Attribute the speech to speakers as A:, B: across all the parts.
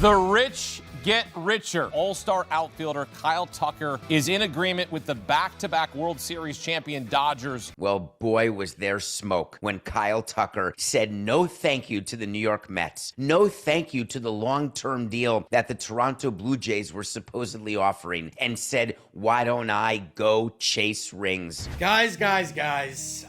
A: The rich get richer. All-star outfielder Kyle Tucker is in agreement with the back-to-back World Series champion Dodgers.
B: Well, boy, was there smoke when Kyle Tucker said no thank you to the New York Mets. No thank you to the long-term deal that the Toronto Blue Jays were supposedly offering, and said, why don't I go chase rings?
C: Guys,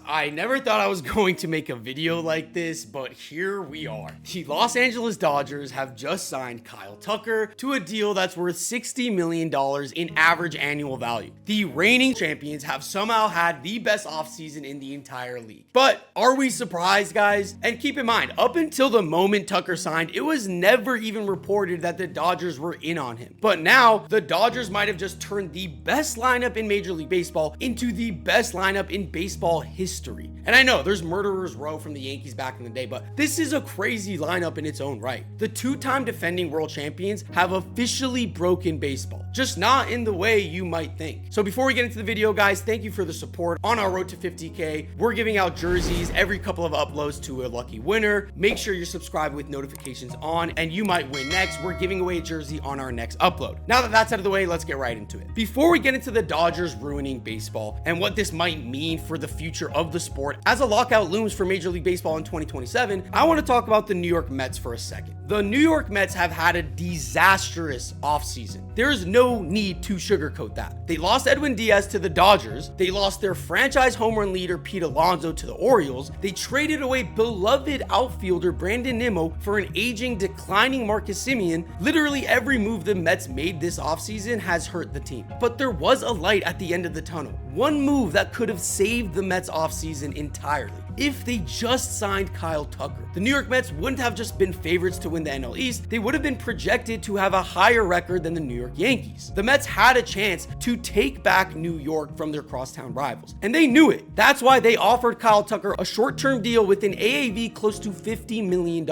C: I never thought I was going to make a video like this, but here we are. The Los Angeles Dodgers have just signed Kyle Tucker to a deal that's worth $60 million in average annual value. The reigning champions have somehow had the best offseason in the entire league. But are we surprised, guys? And keep in mind, up until the moment Tucker signed, it was never even reported that the Dodgers were in on him. But now, the Dodgers might have just turned the best lineup in Major League Baseball into the best lineup in baseball history. And I know there's murderers row from the Yankees back in the day, but this is a crazy lineup in its own right. The two-time defending world champions have officially broken baseball, just not in the way you might think. So before we get into the video, guys, thank you for the support on our road to 50K. We're giving out jerseys every couple of uploads to a lucky winner. Make sure you're subscribed with notifications on, and you might win next. We're giving away a jersey on our next upload. Now that that's out of the way, let's get right into it. Before we get into the Dodgers ruining baseball and what this might mean for the future of the sport as a lockout looms for Major League Baseball in 2027, I want to talk about the New York Mets for a second. The New York Mets have had a disastrous offseason. There is no need to sugarcoat that. They lost Edwin Diaz to the Dodgers. They lost their franchise home run leader Pete Alonso to the Orioles. They traded away beloved outfielder Brandon Nimmo for an aging, declining Marcus Semien. Literally every move the Mets made this offseason has hurt the team. But there was a light at the end of the tunnel. One move that could have saved the Mets offseason entirely. If they just signed Kyle Tucker, the New York Mets wouldn't have just been favorites to win the NL East. They would have been projected to have a higher record than the New York Yankees. The Mets had a chance to take back New York from their crosstown rivals, and they knew it. That's why they offered Kyle Tucker a short-term deal with an AAV close to $50 million.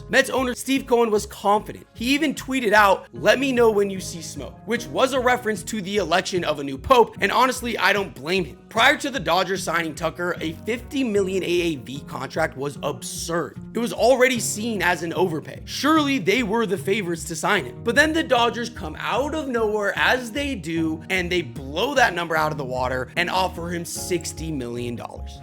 C: Mets owner Steve Cohen was confident. He even tweeted out, "Let me know when you see smoke," which was a reference to the election of a new pope, and honestly, I don't blame him. Prior to the Dodgers signing Tucker, a $50 million AAV contract was absurd. It was already seen as an overpay. Surely they were the favorites to sign him. But then the Dodgers come out of nowhere, as they do, and they blow that number out of the water and offer him $60 million.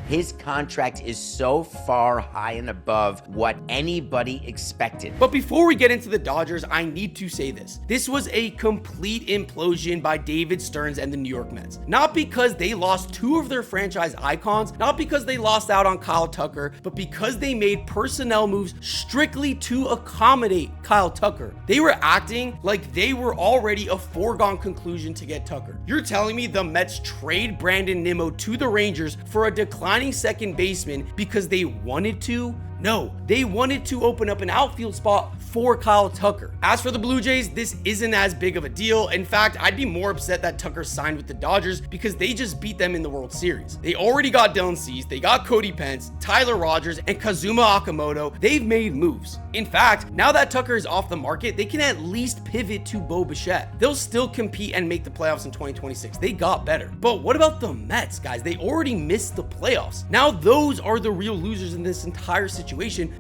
B: His contract is so far high and above what anybody expected.
C: But before we get into the Dodgers, I need to say this. This was a complete implosion by David Stearns and the New York Mets. Not because they lost two of their franchise icons, not because they lost out on Kyle Tucker, but because they made personnel moves strictly to accommodate Kyle Tucker. They were acting like they were already a foregone conclusion to get Tucker. You're telling me the Mets trade Brandon Nimmo to the Rangers for a declining second baseman because they wanted to? No, they wanted to open up an outfield spot for Kyle Tucker. As for the Blue Jays, this isn't as big of a deal. In fact, I'd be more upset that Tucker signed with the Dodgers because they just beat them in the World Series. They already got Dylan Cease, they got Cody Pence, Tyler Rogers, and Kazuma Okamoto. They've made moves. In fact, now that Tucker is off the market, they can at least pivot to Bo Bichette. They'll still compete and make the playoffs in 2026. They got better. But what about the Mets, guys? They already missed the playoffs. Now those are the real losers in this entire situation.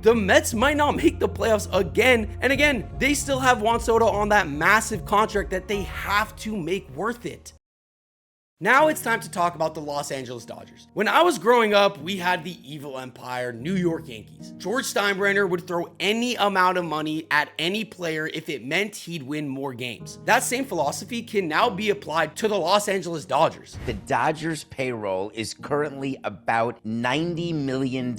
C: The Mets might not make the playoffs again and again. They still have Juan Soto on that massive contract that they have to make worth it. Now it's time to talk about the Los Angeles Dodgers. When I was growing up, we had the evil empire, New York Yankees. George Steinbrenner would throw any amount of money at any player if it meant he'd win more games. That same philosophy can now be applied to the Los Angeles Dodgers.
B: The Dodgers payroll is currently about $90 million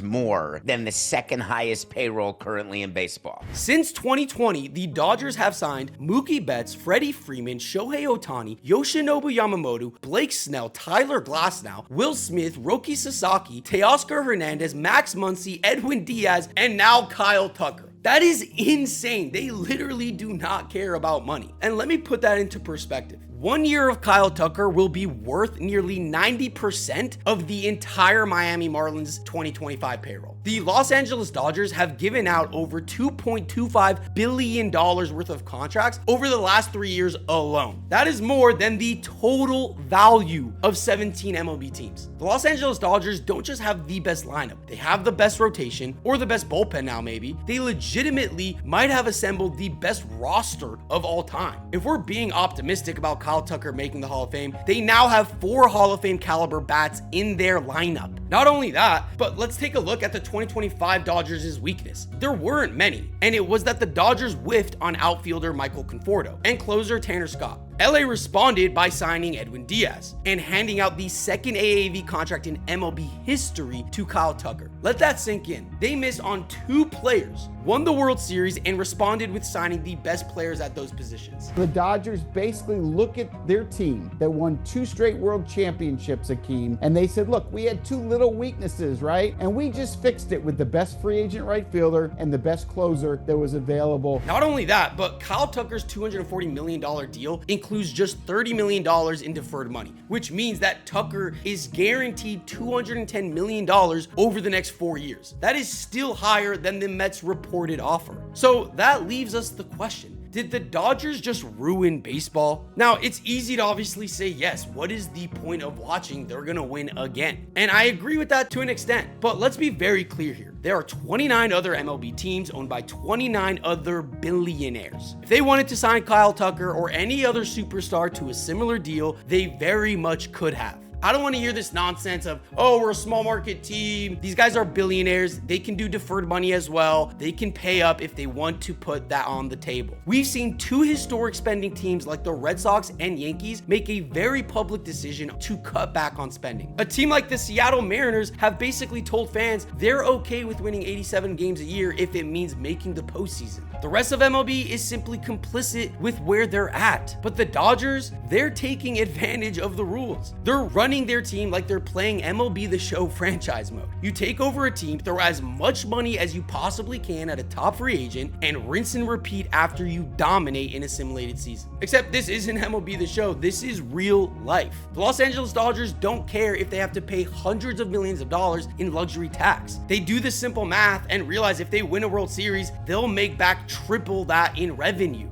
B: more than the second highest payroll currently in baseball.
C: Since 2020, the Dodgers have signed Mookie Betts, Freddie Freeman, Shohei Ohtani, Yoshinobu Yamamoto, Blake Snell, Tyler Glasnow, Will Smith, Roki Sasaki, Teoscar Hernandez, Max Muncy, Edwin Diaz, and now Kyle Tucker. That is insane. They literally do not care about money. And let me put that into perspective. 1 year of Kyle Tucker will be worth nearly 90% of the entire Miami Marlins 2025 payroll. The Los Angeles Dodgers have given out over $2.25 billion worth of contracts over the last 3 years alone. That is more than the total value of 17 MLB teams. The Los Angeles Dodgers don't just have the best lineup, they have the best rotation, or the best bullpen now maybe. They legitimately might have assembled the best roster of all time. If we're being optimistic about Kyle Tucker making the Hall of Fame, they now have 4 Hall of Fame caliber bats in their lineup. Not only that, but let's take a look at the 2025 Dodgers' weakness. There weren't many, and it was that the Dodgers whiffed on outfielder Michael Conforto and closer Tanner Scott. LA responded by signing Edwin Diaz and handing out the second AAV contract in MLB history to Kyle Tucker. Let that sink in. They missed on 2 players, won the World Series, and responded with signing the best players at those positions.
D: The Dodgers basically look at their team that won 2 straight world championships, Akeem, and they said, look, we had 2 little weaknesses, right? And we just fixed it with the best free agent right fielder and the best closer that was available.
C: Not only that, but Kyle Tucker's $240 million deal includes just $30 million in deferred money, which means that Tucker is guaranteed $210 million over the next 4 years. That is still higher than the Mets' reported offer. So that leaves us the question: did the Dodgers just ruin baseball? Now, it's easy to obviously say yes. What is the point of watching? They're gonna win again. And I agree with that to an extent, but let's be very clear here. There are 29 other MLB teams owned by 29 other billionaires. If they wanted to sign Kyle Tucker or any other superstar to a similar deal, they very much could have. I don't want to hear this nonsense of, oh, we're a small market team. These guys are billionaires. They can do deferred money as well. They can pay up if they want to put that on the table. We've seen 2 historic spending teams like the Red Sox and Yankees make a very public decision to cut back on spending. A team like the Seattle Mariners have basically told fans they're okay with winning 87 games a year if it means making the postseason. The rest of MLB is simply complicit with where they're at. But the Dodgers, they're taking advantage of the rules. They're running their team like they're playing MLB The Show franchise mode. You take over a team, throw as much money as you possibly can at a top free agent, and rinse and repeat after you dominate in a simulated season. Except this isn't MLB The Show, this is real life. The Los Angeles Dodgers don't care if they have to pay hundreds of millions of dollars in luxury tax. They do the simple math and realize if they win a World Series, they'll make back triple that in revenue.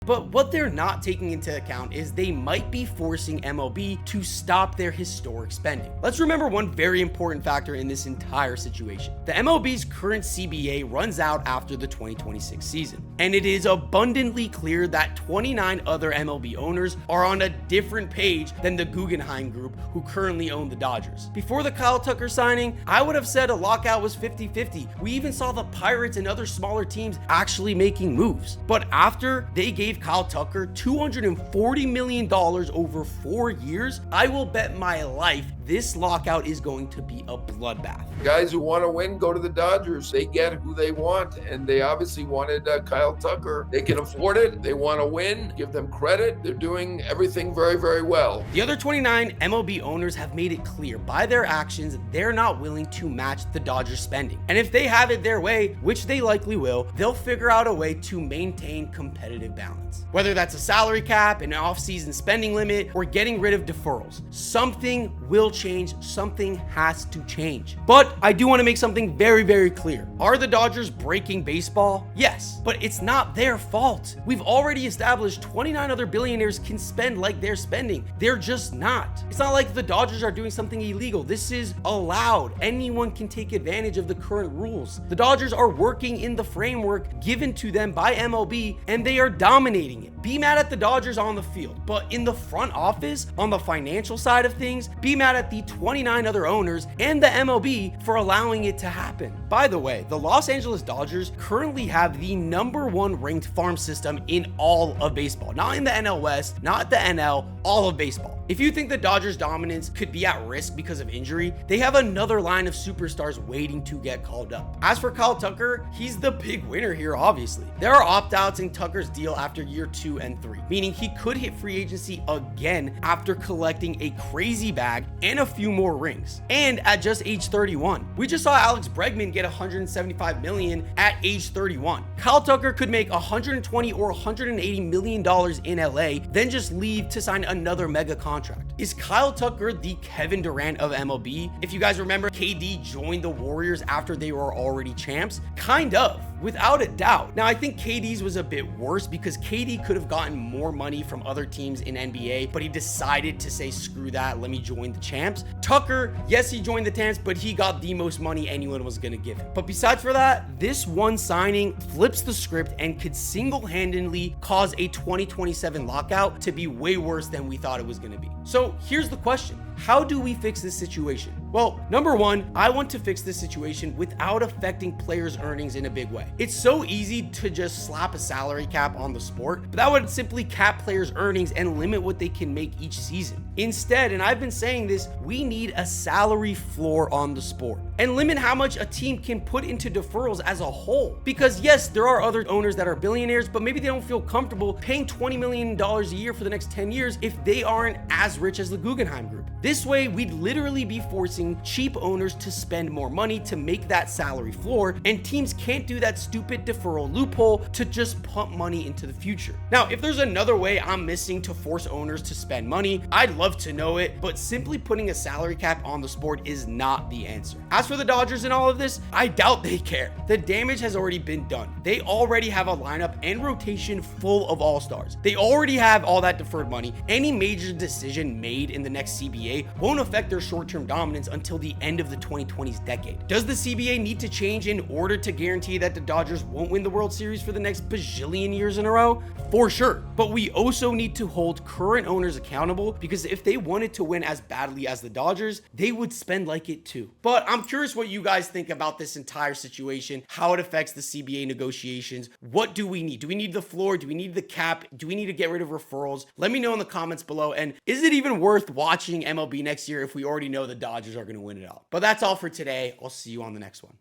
C: But what they're not taking into account is they might be forcing MLB to stop their historic spending. Let's remember one very important factor in this entire situation. The MLB's current CBA runs out after the 2026 season, and it is abundantly clear that 29 other MLB owners are on a different page than the Guggenheim Group, who currently own the Dodgers. Before the Kyle Tucker signing, I would have said a lockout was 50-50. We even saw the Pirates and other smaller teams actually making moves. But after they gave Kyle Tucker $240 million over 4 years, I will bet my life this lockout is going to be a bloodbath.
E: Guys who want to win go to the Dodgers. They get who they want, and they obviously wanted Kyle Tucker. They can afford it. They want to win. Give them credit. They're doing everything very, very well.
C: The other 29 MLB owners have made it clear by their actions they're not willing to match the Dodgers spending. And if they have it their way, which they likely will, they'll figure out a way to maintain competitive balance. Whether that's a salary cap, an off-season spending limit, or getting rid of deferrals, something will change. Something has to change. But I do want to make something very, very clear. Are the Dodgers breaking baseball? Yes, but it's not their fault. We've already established 29 other billionaires can spend like they're spending. They're just not. It's not like the Dodgers are doing something illegal. This is allowed. Anyone can take advantage of the current rules. The Dodgers are working in the framework given to them by MLB, and they are dominating it. Be mad at the Dodgers on the field, but in the front office, on the financial side of things, be mad at the 29 other owners and the MLB for allowing it to happen. By the way, the Los Angeles Dodgers currently have the #1 ranked farm system in all of baseball. Not in the NL West, not the NL, all of baseball. If you think the Dodgers' dominance could be at risk because of injury, they have another line of superstars waiting to get called up. As for Kyle Tucker, he's the big winner here, obviously. There are opt-outs in Tucker's deal after year 2 and 3, meaning he could hit free agency again after collecting a crazy bag and a few more rings. And at just age 31, we just saw Alex Bregman get $175 million at age 31. Kyle Tucker could make $120 or $180 million in LA, then just leave to sign another mega contract. Is Kyle Tucker the Kevin Durant of MLB? If you guys remember, KD joined the Warriors after they were already champs. Kind of, without a doubt. Now, I think KD's was a bit worse because KD could have gotten more money from other teams in NBA, but he decided to say, screw that, let me join the champs. Tucker, yes, he joined the champs, but he got the most money anyone was gonna give him. But besides for that, this one signing flips the script and could single-handedly cause a 2027 lockout to be way worse than we thought it was gonna be. So here's the question. How do we fix this situation? Well, number one, I want to fix this situation without affecting players' earnings in a big way. It's so easy to just slap a salary cap on the sport, but that would simply cap players' earnings and limit what they can make each season. Instead, and I've been saying this, we need a salary floor on the sport and limit how much a team can put into deferrals as a whole. Because yes, there are other owners that are billionaires, but maybe they don't feel comfortable paying $20 million a year for the next 10 years if they aren't as rich as the Guggenheim Group. This way, we'd literally be forcing cheap owners to spend more money to make that salary floor, and teams can't do that stupid deferral loophole to just pump money into the future. Now, if there's another way I'm missing to force owners to spend money, I'd love to know it, but simply putting a salary cap on the sport is not the answer. As for the Dodgers and all of this, I doubt they care. The damage has already been done. They already have a lineup and rotation full of all-stars. They already have all that deferred money. Any major decision made in the next CBA won't affect their short-term dominance until the end of the 2020s decade. Does the CBA need to change in order to guarantee that the Dodgers won't win the World Series for the next bajillion years in a row? For sure. But we also need to hold current owners accountable, because if they wanted to win as badly as the Dodgers, they would spend like it too. But I'm curious what you guys think about this entire situation, how it affects the CBA negotiations. What do we need? Do we need the floor? Do we need the cap? Do we need to get rid of referrals? Let me know in the comments below. And is it even worth watching MLB next year if we already know the Dodgers are going to win it all? But that's all for today. I'll see you on the next one.